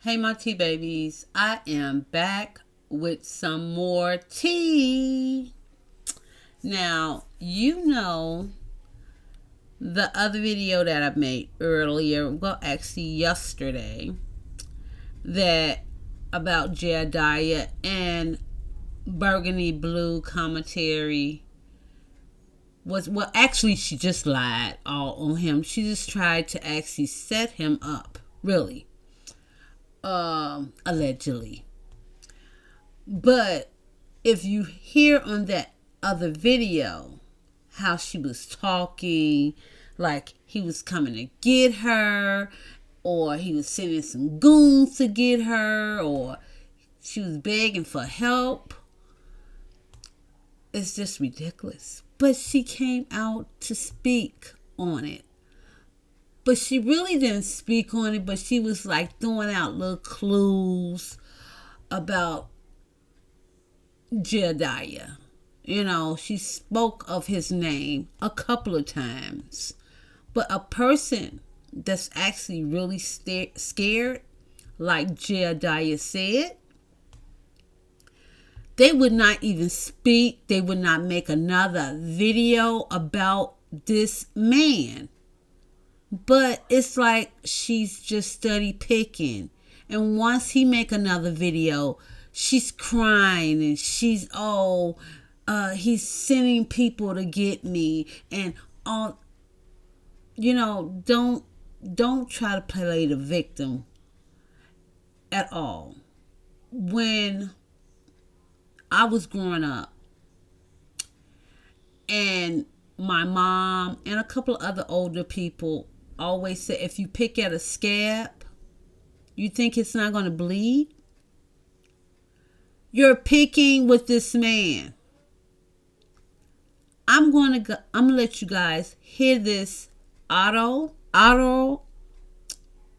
Hey, my tea babies. I am back with some more tea. Now, the other video that I made earlier, well, actually yesterday, that about Jedidiah and Burgundy Blue commentary was, well, actually, she just lied all on him. She just tried to actually set him up, really, allegedly. But if you hear on that other video how she was talking, like he was coming to get her, or he was sending some goons to get her, or she was begging for help, it's just ridiculous. But she came out to speak on it. But she really didn't speak on it, but she was like throwing out little clues about Jedidiah. She spoke of his name a couple of times. But a person that's actually really scared, like Jedidiah said, they would not even speak. They would not make another video about this man. But it's like she's just study picking. And once he make another video, she's crying and she's he's sending people to get me and all. Don't try to play the victim at all. When I was growing up, and my mom and a couple of other older people always said, if you pick at a scab, you think it's not going to bleed? You're picking with this man. I'm gonna let you guys hear this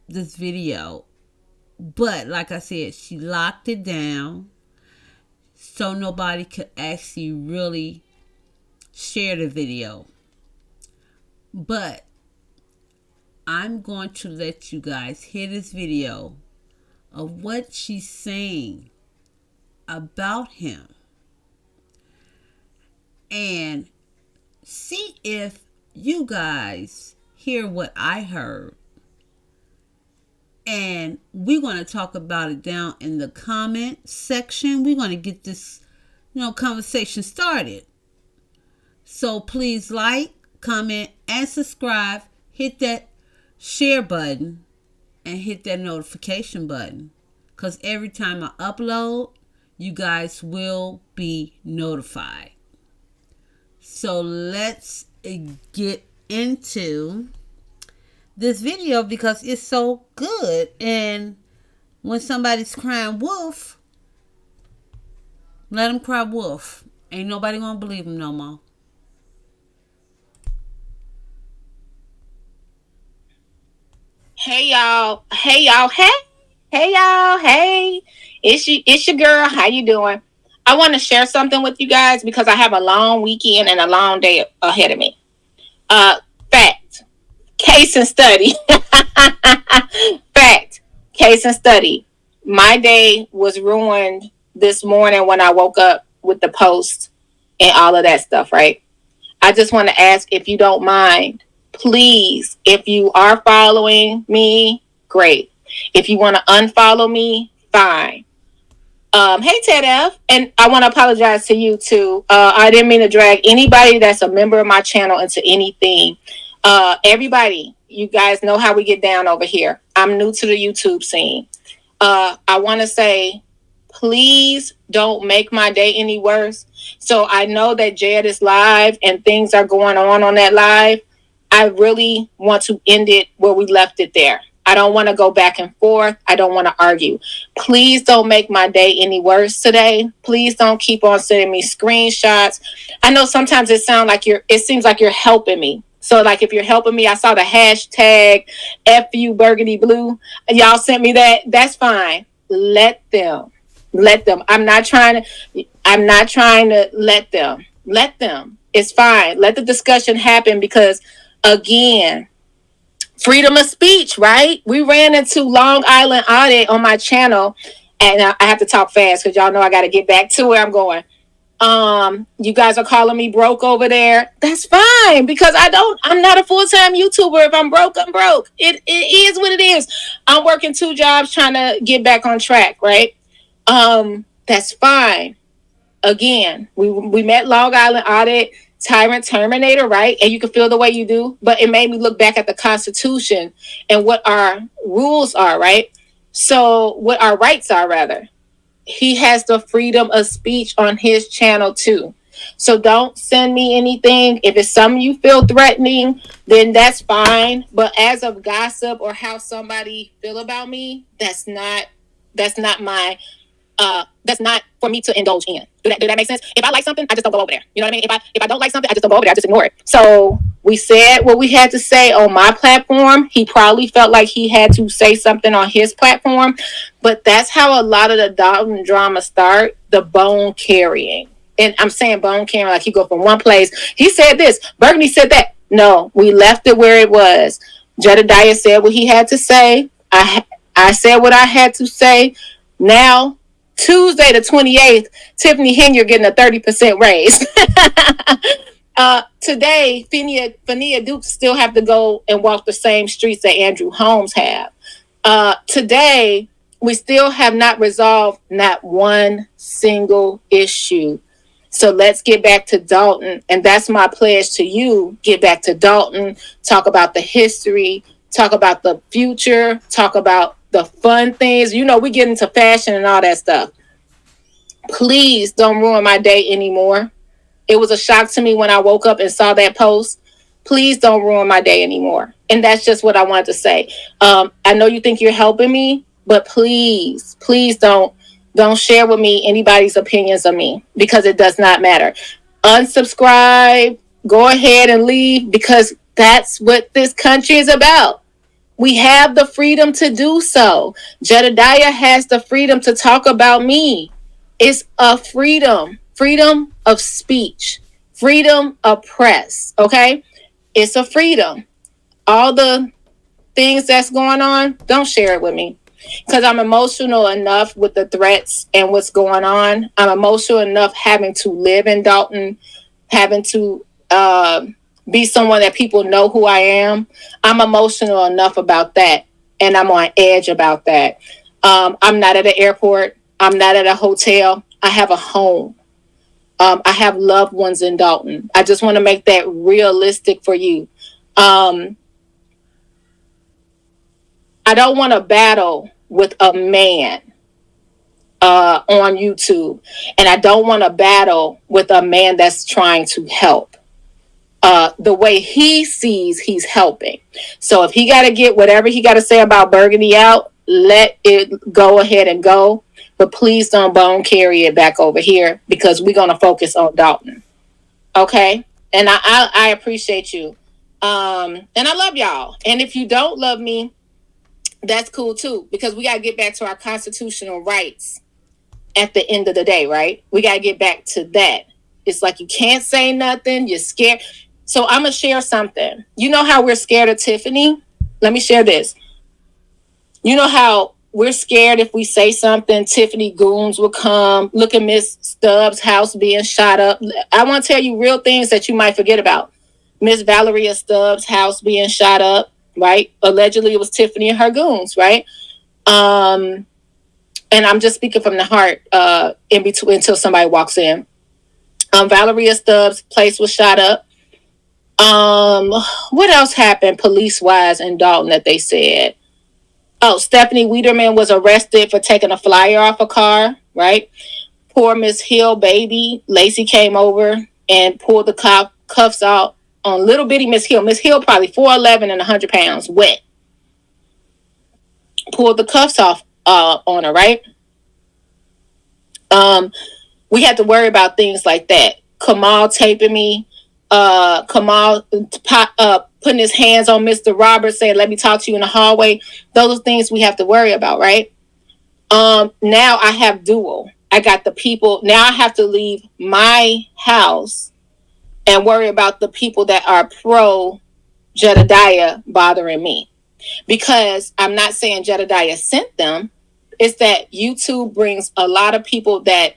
this video. But like I said, she locked it down so nobody could actually really share the video. But I'm going to let you guys hear this video of what she's saying about him and see if you guys hear what I heard. And we're going to talk about it down in the comment section. We're going to get this, conversation started. So please like, comment, and subscribe. Hit that share button and hit that notification button. Because every time I upload, you guys will be notified. So let's get into this video because it's so good. And when somebody's crying wolf, let them cry wolf. Ain't nobody gonna believe them no more. Hey y'all. Hey y'all. Hey y'all. Hey. It's your girl. How you doing? I want to share something with you guys because I have a long weekend and a long day ahead of me. Uh Fact. Case and study. Fact. Case and study. My day was ruined this morning when I woke up with the post and all of that stuff, right? I just want to ask if you don't mind, please, if you are following me, great. If you want to unfollow me, fine. Hey Ted F, and I want to apologize to you too. I didn't mean to drag anybody that's a member of my channel into anything. Everybody, you guys know how we get down over here. I'm new to the YouTube scene. I want to say, please don't make my day any worse. So I know that Jed is live and things are going on that live. I really want to end it where we left it there. I don't want to go back and forth. I don't want to argue. Please don't make my day any worse today. Please don't keep on sending me screenshots. I know sometimes it seems like you're helping me. So like if you're helping me, I saw the hashtag FU Burgundy Blue. Y'all sent me that. That's fine. Let them. I'm not trying to let them. Let them. It's fine. Let the discussion happen because again, freedom of speech, right? We ran into Long Island audit on my channel, and I have to talk fast because y'all know I got to get back to where I'm going. You guys are calling me broke over there. That's fine, because I'm not a full-time YouTuber. If I'm broke, I'm broke. It is what it is. I'm working 2 jobs trying to get back on track, right? That's fine. Again, we met Long Island audit, tyrant terminator, right? And you can feel the way you do, but it made me look back at the Constitution and what our rules are, right? So what our rights are, rather. He has the freedom of speech on his channel too. So don't send me anything. If it's something you feel threatening, then that's fine. But as of gossip or how somebody feel about me, that's not my that's not for me to indulge in. Do that make sense? If I like something, I just don't go over there. You know what I mean? If I don't like something, I just don't go over there. I just ignore it. So we said what we had to say on my platform. He probably felt like he had to say something on his platform, but that's how a lot of the Dalton drama start. The bone carrying, and I'm saying bone carrying like he go from one place. He said this. Burgundy said that. No, we left it where it was. Jedidiah said what he had to say. I said what I had to say. Now, Tuesday the 28th, Tiffany Henry getting a 30% raise. Today, Fania Dukes still have to go and walk the same streets that Andrew Holmes have. Today, we still have not resolved not one single issue. So let's get back to Dalton. And that's my pledge to you. Get back to Dalton. Talk about the history. Talk about the future. Talk about the fun things. You know, we get into fashion and all that stuff. Please don't ruin my day anymore. It was a shock to me when I woke up and saw that post. Please don't ruin my day anymore. And that's just what I wanted to say. I know you think you're helping me, but please don't share with me anybody's opinions of me, because it does not matter. Unsubscribe, go ahead and leave, because that's what this country is about. We have the freedom to do so. Jedidiah has the freedom to talk about me. It's a freedom of speech, freedom of press. Okay, it's a freedom. All the things that's going on, don't share it with me, because I'm emotional enough with the threats and what's going on. I'm emotional enough having to live in Dalton, having to be someone that people know who I am. I'm emotional enough about that, and I'm on edge about that. I'm not at an airport. I'm not at a hotel. I have a home. I have loved ones in Dalton. I just want to make that realistic for you. I don't want to battle with a man on YouTube, and I don't want to battle with a man that's trying to help. The way he sees he's helping. So if he got to get whatever he got to say about Burgundy out, let it go ahead and go. But please don't bone carry it back over here, because we're going to focus on Dalton. Okay? And I appreciate you. And I love y'all. And if you don't love me, that's cool too, because we got to get back to our constitutional rights at the end of the day, right? We got to get back to that. It's like you can't say nothing. You're scared. So I'm going to share something. You know how we're scared of Tiffany? Let me share this. You know how we're scared if we say something, Tiffany goons will come. Look at Miss Stubbs' house being shot up. I want to tell you real things that you might forget about. Miss Valeria Stubbs' house being shot up, right? Allegedly it was Tiffany and her goons, right? And I'm just speaking from the heart in between until somebody walks in. Valeria Stubbs' place was shot up. What else happened police-wise in Dalton that they said? Oh, Stephanie Wiederman was arrested for taking a flyer off a car, right? Poor Miss Hill baby. Lacey came over and pulled the cuffs out on little bitty Miss Hill. Miss Hill probably 4'11" and 100 pounds, wet. Pulled the cuffs off on her, right? We had to worry about things like that. Kamal taping me. Kamal putting his hands on Mr. Roberts, saying, "Let me talk to you in the hallway." Those are things we have to worry about, right? Now I have dual. I got the people. Now I have to leave my house and worry about the people that are pro Jedidiah bothering me, because I'm not saying Jedidiah sent them. It's that YouTube brings a lot of people that,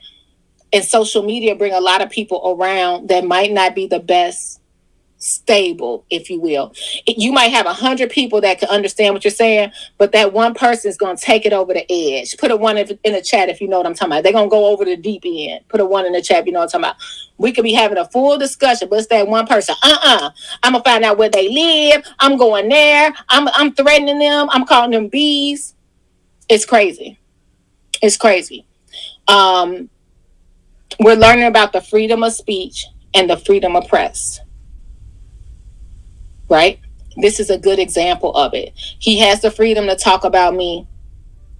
and social media bring a lot of people around that might not be the best stable, if you will. You might have 100 people that can understand what you're saying, but that one person is going to take it over the edge. Put a one in the chat if you know what I'm talking about. They're going to go over the deep end. Put a one in the chat if you know what I'm talking about. We could be having a full discussion, but it's that one person. I'm going to find out where they live. I'm going there. I'm threatening them. I'm calling them bees. It's crazy. It's crazy. We're learning about the freedom of speech and the freedom of press. Right? This is a good example of it. He has the freedom to talk about me.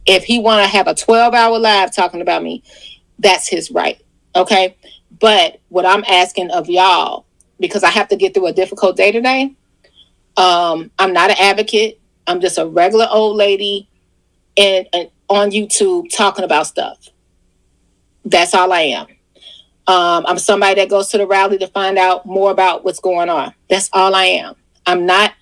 If he want to have a 12-hour live talking about me, that's his right. Okay? But what I'm asking of y'all, because I have to get through a difficult day today, I'm not an advocate. I'm just a regular old lady and on YouTube talking about stuff. That's all I am. I'm somebody that goes to the rally to find out more about what's going on. That's all I am. I'm not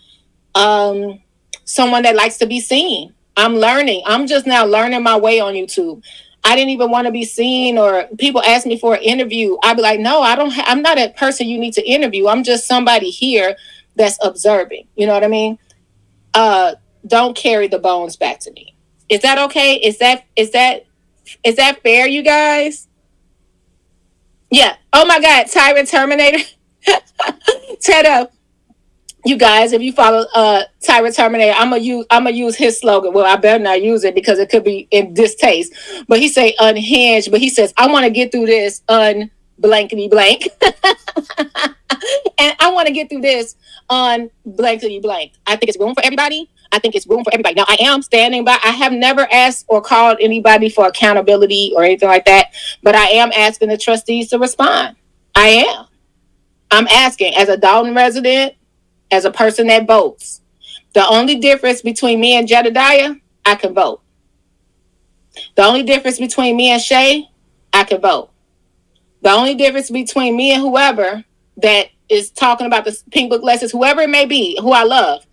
someone that likes to be seen. I'm learning. I'm just now learning my way on YouTube. I didn't even want to be seen, or people ask me for an interview. I'd be like, no, I don't. I'm not a person you need to interview. I'm just somebody here that's observing. You know what I mean? Don't carry the bones back to me. Is that okay? Is that fair, you guys? Yeah. Oh my God, Tyrant Terminator. Ted up. You guys, if you follow Tyrant Terminator, I'm gonna use his slogan. Well, I better not use it because it could be in distaste. But he say unhinged, but he says, I want to get through this blankety blank. And I want to get through this blankety blank. I think it's room for everybody. I think it's room for everybody. Now, I am standing by. I have never asked or called anybody for accountability or anything like that, but I am asking the trustees to respond. I am. I'm asking, as a Dalton resident, as a person that votes. The only difference between me and Jedidiah, I can vote. The only difference between me and Shay, I can vote. The only difference between me and whoever that is talking about the Pink Book lessons, whoever it may be, who I love,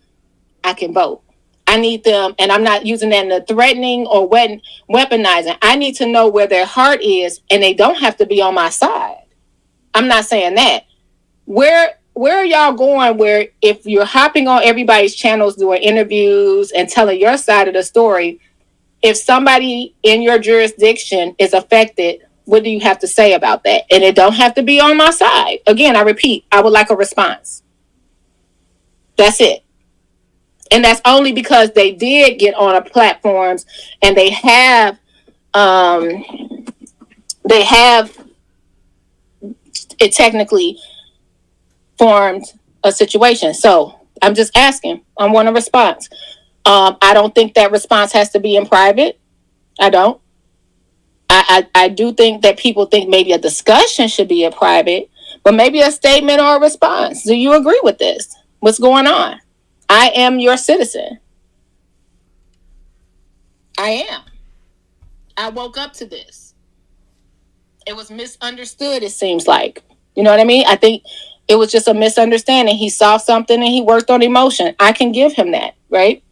I can vote. I need them, and I'm not using that in the threatening or weaponizing. I need to know where their heart is, and they don't have to be on my side. I'm not saying that. Where are y'all going where if you're hopping on everybody's channels doing interviews and telling your side of the story, if somebody in your jurisdiction is affected, what do you have to say about that? And it don't have to be on my side. Again, I repeat, I would like a response. That's it. And that's only because they did get on platforms and they have it technically formed a situation. So I'm just asking. I want a response. I don't think that response has to be in private. I don't. I do think that people think maybe a discussion should be in private, but maybe a statement or a response. Do you agree with this? What's going on? I am your citizen. I am. I woke up to this. It was misunderstood, it seems like. You know what I mean? I think it was just a misunderstanding. He saw something and he worked on emotion. I can give him that, right?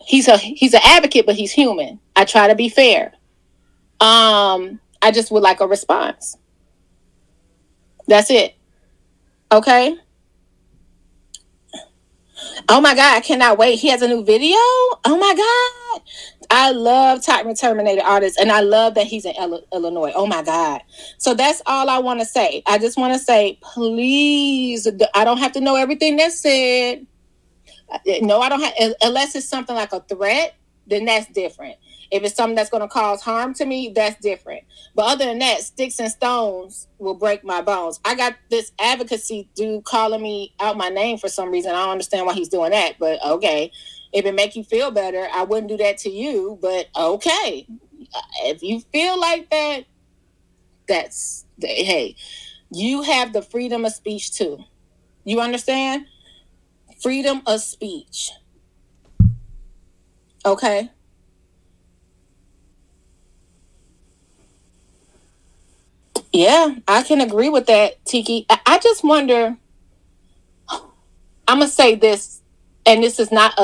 He's an advocate, but he's human. I try to be fair. I just would like a response. That's it. Okay. Oh my God, I cannot wait. He has a new video. Oh my God. I love Tyrant Terminator artists, and I love that he's in Illinois. Oh my God. So that's all I want to say. I just want to say, please, I don't have to know everything that's said. No, I don't have, unless it's something like a threat, then that's different. If it's something that's going to cause harm to me, that's different. But other than that, sticks and stones will break my bones. I got this advocacy dude calling me out my name for some reason. I don't understand why he's doing that, but okay. If it make you feel better, I wouldn't do that to you, but okay. If you feel like that, hey, you have the freedom of speech too. You understand? Freedom of speech. Okay? Yeah, I can agree with that, Tiki. I just wonder, I'm gonna say this, and this is not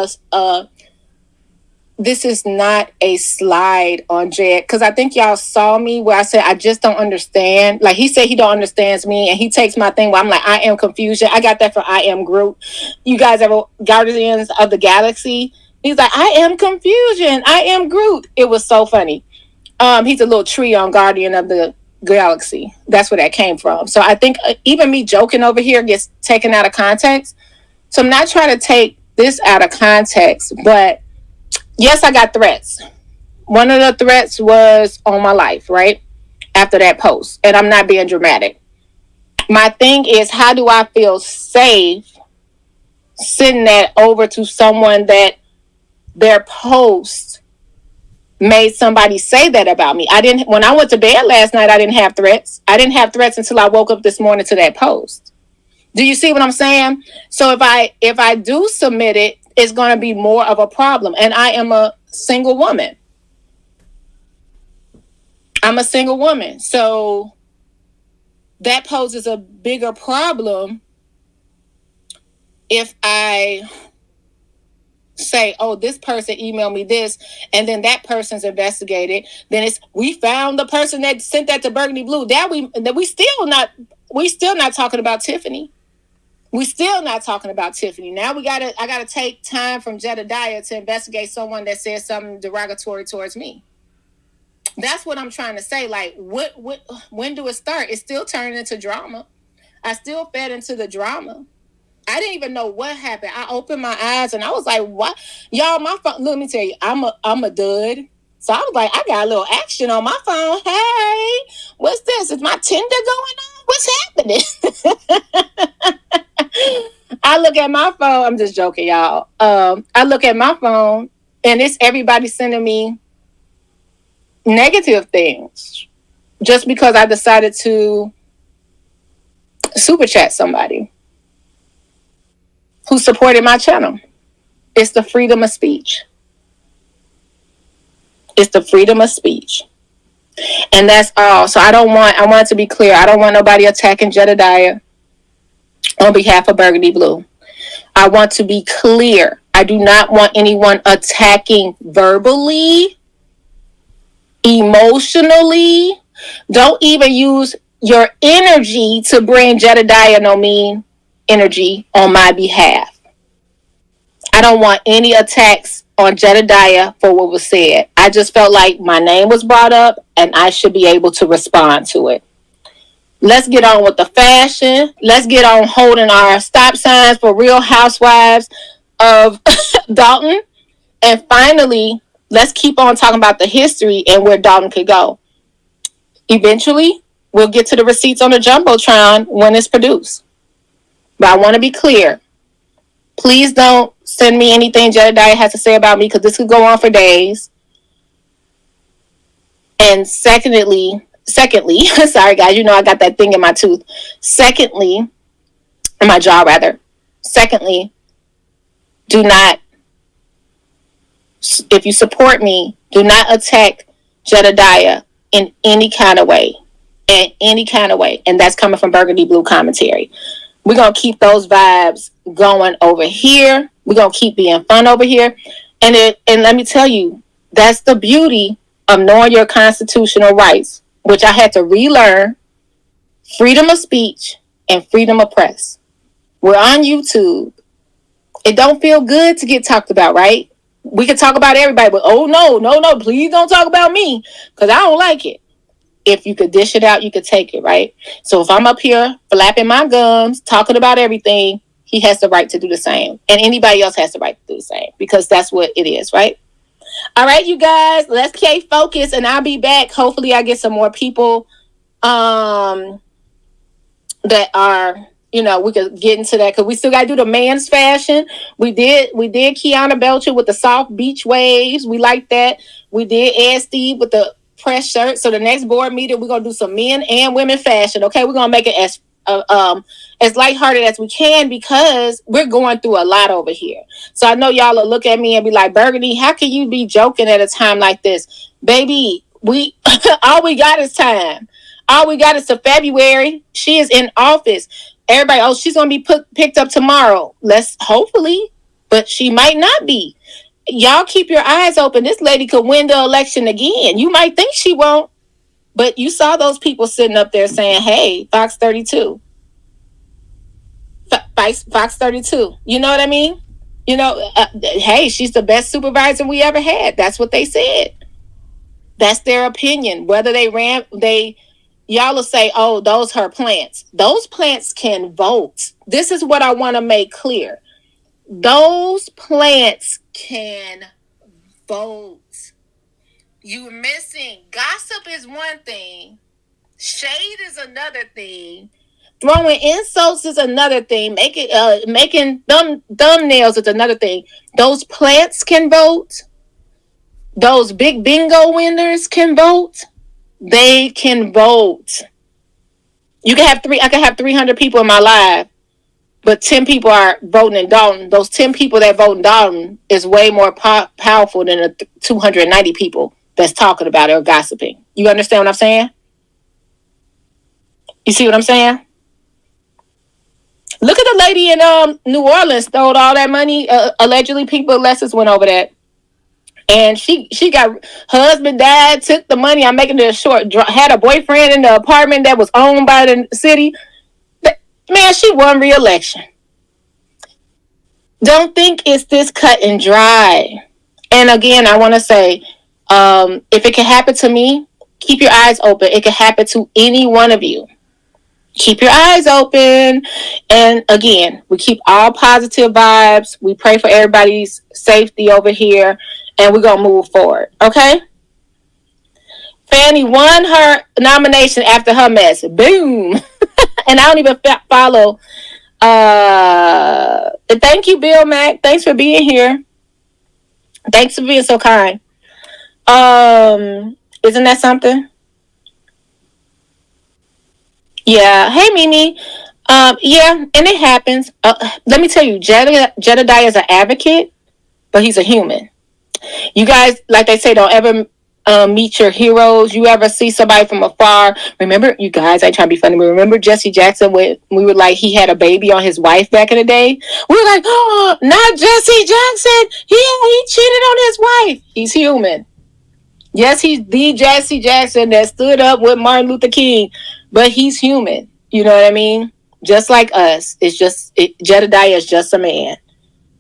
a slide on Jed, because I think y'all saw me where I said I just don't understand. Like he said he don't understands me, and he takes my thing where I'm like, I am confusion. I got that from I Am Groot. You guys ever Guardians of the Galaxy? He's like, I am confusion. I am Groot. It was so funny. He's a little tree on Guardian of the Galaxy. That's where that came from. So I think even me joking over here gets taken out of context. So I'm not trying to take this out of context, but yes, I got threats. One of the threats was on my life, right? After that post. And I'm not being dramatic. My thing is, how do I feel safe sending that over to someone that their post made somebody say that about me? When I went to bed last night, I didn't have threats. I didn't have threats until I woke up this morning to that post. Do you see what I'm saying? So if I do submit it, it's going to be more of a problem. And I am a single woman. I'm a single woman. So that poses a bigger problem if I say, oh, this person emailed me this, and then that person's investigated. Then it's, we found the person that sent that to Burgundy Blue. We still not talking about Tiffany. We still not talking about Tiffany. Now I gotta take time from Jedidiah to investigate someone that says something derogatory towards me. That's what I'm trying to say. Like, when do it start? It's still turning into drama. I still fed into the drama. I didn't even know what happened. I opened my eyes and I was like, what? Y'all, my phone, let me tell you, I'm a dud. So I was like, I got a little action on my phone. Hey, what's this? Is my Tinder going on? What's happening? I look at my phone. I'm just joking, y'all. I look at my phone and it's everybody sending me negative things just because I decided to super chat somebody who supported my channel. It's the freedom of speech. It's the freedom of speech. And that's all. So I want it to be clear. I don't want nobody attacking Jedidiah on behalf of Burgundy Blue. I want to be clear. I do not want anyone attacking verbally, emotionally. Don't even use your energy to bring Jedidiah no mean energy on my behalf. I don't want any attacks on Jedidiah for what was said. I just felt like my name was brought up and I should be able to respond to it. Let's get on with the fashion. Let's get on holding our stop signs for Real Housewives of Dalton. And finally, let's keep on talking about the history and where Dalton could go. Eventually, we'll get to the receipts on the Jumbotron when it's produced. But I want to be clear. Please don't send me anything Jedidiah has to say about me because this could go on for days. And secondly, sorry guys, you know I got that thing in my tooth. In my jaw rather. Secondly, do not, if you support me, do not attack Jedidiah in any kind of way. In any kind of way. And that's coming from Burgundy Blue Commentary. We're going to keep those vibes going over here. We're going to keep being fun over here. And let me tell you, that's the beauty of knowing your constitutional rights, which I had to relearn. Freedom of speech and freedom of press. We're on YouTube. It don't feel good to get talked about, right? We can talk about everybody, but oh no, please don't talk about me because I don't like it. If you could dish it out, you could take it, right? So if I'm up here flapping my gums, talking about everything, he has the right to do the same. And anybody else has the right to do the same because that's what it is, right? All right, you guys, let's stay focused and I'll be back. Hopefully I get some more people that are, we could get into that because we still got to do the man's fashion. We did Kiana Belcher with the soft beach waves. We like that. We did Ed Steve with the press shirt. So the next board meeting, we're gonna do some men and women fashion. Okay, we're gonna make it as lighthearted as we can because we're going through a lot over here. So I know y'all will look at me and be like, Burgundy, how can you be joking at a time like this, baby? We all we got is time. All we got is to February. She is in office. Everybody, oh, she's gonna be picked up tomorrow. Let's hopefully, but she might not be. Y'all keep your eyes open. This lady could win the election again. You might think she won't, but you saw those people sitting up there saying, "Hey, Fox 32, Fox 32." You know what I mean? Hey, she's the best supervisor we ever had. That's what they said. That's their opinion. Whether y'all will say, "Oh, those her plants." Those plants can vote. This is what I want to make clear. Those plants can vote. You're missing. Gossip is one thing. Shade is another thing. Throwing insults is another thing. Making thumbnails is another thing. Those plants can vote. Those big bingo winners can vote. They can vote. I can have 300 people in my live, but 10 people are voting in Dalton. Those 10 people that vote in Dalton is way more powerful than the 290 people that's talking about it or gossiping. You understand what I'm saying? You see what I'm saying? Look at the lady in New Orleans stole all that money. Allegedly, people Alexis went over that. And she got husband died, took the money. I'm making it short. Had a boyfriend in the apartment that was owned by the city. Man, she won re-election. Don't think it's this cut and dry. And again, I want to say, if it can happen to me, keep your eyes open. It can happen to any one of you. Keep your eyes open. And again, we keep all positive vibes. We pray for everybody's safety over here. And we're going to move forward. Okay? Fanny won her nomination after her mess. Boom. And I don't even follow. Thank you, Bill Mack. Thanks for being here. Thanks for being so kind. Isn't that something? Yeah. Hey, Mimi. Yeah, and it happens. Let me tell you, Jedidiah is an advocate, but he's a human. You guys, like they say, don't ever meet your heroes. You ever see somebody from afar? Remember, you guys, I try to be funny, but remember Jesse Jackson when we were like, he had a baby on his wife back in the day? We were like, oh, not Jesse Jackson. He cheated on his wife. He's human. Yes, he's the Jesse Jackson that stood up with Martin Luther King, but he's human. You know what I mean? Just like us. Jedidiah is just a man.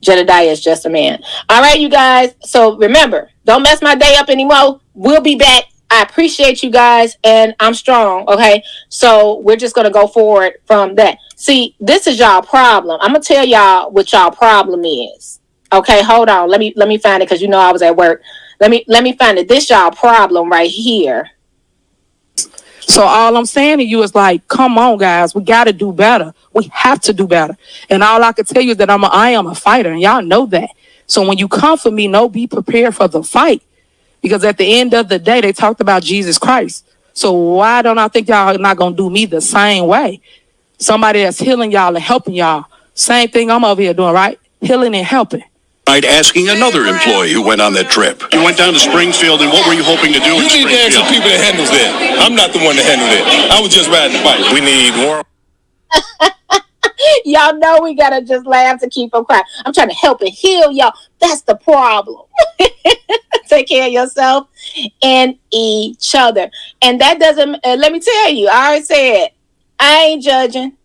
Jedidiah is just a man. All right, you guys. So remember, don't mess my day up anymore. We'll be back. I appreciate you guys, and I'm strong. Okay, so we're just gonna go forward from that. See, this is y'all problem. I'm gonna tell y'all what y'all problem is. Okay, hold on. Let me find it because you know I was at work. Let me find it. This y'all problem right here. So all I'm saying to you is like, come on, guys, we got to do better. We have to do better. And all I can tell you is that I am a fighter, and y'all know that. So when you come for me, be prepared for the fight. Because at the end of the day, they talked about Jesus Christ. So why don't I think y'all are not going to do me the same way? Somebody that's healing y'all and helping y'all. Same thing I'm over here doing, right? Healing and helping. Right, asking another employee who went on that trip. You went down to Springfield, and what were you hoping to do in Springfield? You need to ask the people that handles that. I'm not the one that handled it. I was just riding the bike. We need more. Y'all know we gotta just laugh to keep them quiet. I'm trying to help and heal y'all. That's the problem. Take care of yourself and each other. And that doesn't, let me tell you, I already said, I ain't judging.